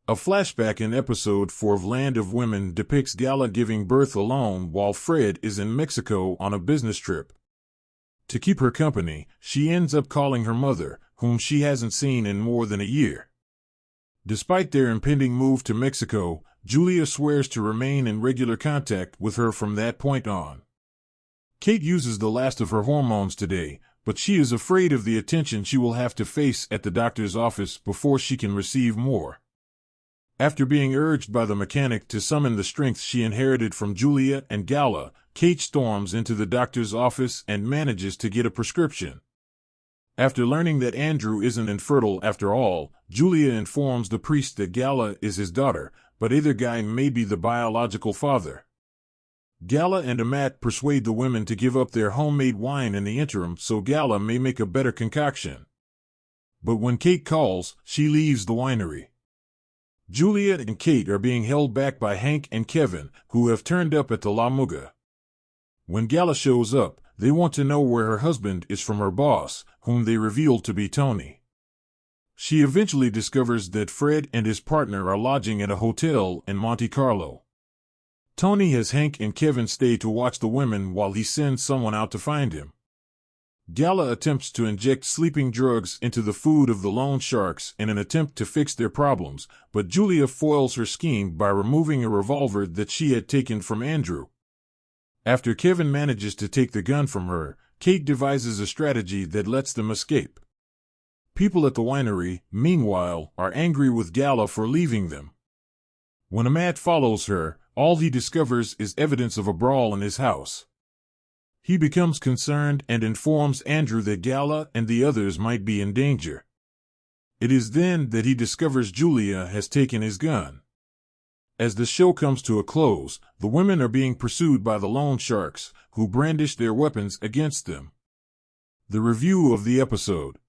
A flashback in episode 4 of Land of Women depicts Gala giving birth alone while Fred is in Mexico on a business trip. To keep her company, she ends up calling her mother, whom she hasn't seen in more than a year. Despite their impending move to Mexico, Julia swears to remain in regular contact with her from that point on. Kate uses the last of her hormones today, but she is afraid of the attention she will have to face at the doctor's office before she can receive more. After being urged by the mechanic to summon the strength she inherited from Julia and Gala, Kate storms into the doctor's office and manages to get a prescription. After learning that Andrew isn't infertile after all, Julia informs the priest that Gala is his daughter, but either guy may be the biological father. Gala and Amat persuade the women to give up their homemade wine in the interim so Gala may make a better concoction. But when Kate calls, she leaves the winery. Julia and Kate are being held back by Hank and Kevin, who have turned up at the La Muga. When Gala shows up, they want to know where her husband is from her boss, whom they reveal to be Tony. She eventually discovers that Fred and his partner are lodging at a hotel in Monte Carlo. Tony has Hank and Kevin stay to watch the women while he sends someone out to find him. Gala attempts to inject sleeping drugs into the food of the loan sharks in an attempt to fix their problems, but Julia foils her scheme by removing a revolver that she had taken from Andrew. After Kevin manages to take the gun from her, Kate devises a strategy that lets them escape. People at the winery, meanwhile, are angry with Gala for leaving them. When Amat follows her, all he discovers is evidence of a brawl in his house. He becomes concerned and informs Andrew that Gala and the others might be in danger. It is then that he discovers Julia has taken his gun. As the show comes to a close, the women are being pursued by the loan sharks, who brandish their weapons against them. The review of the episode.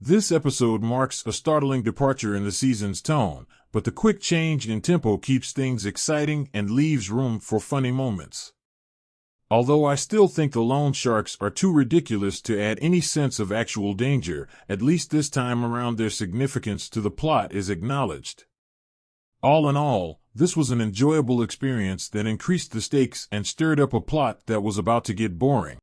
This episode marks a startling departure in the season's tone, but the quick change in tempo keeps things exciting and leaves room for funny moments. Although I still think the loan sharks are too ridiculous to add any sense of actual danger, at least this time around their significance to the plot is acknowledged. All in all, this was an enjoyable experience that increased the stakes and stirred up a plot that was about to get boring.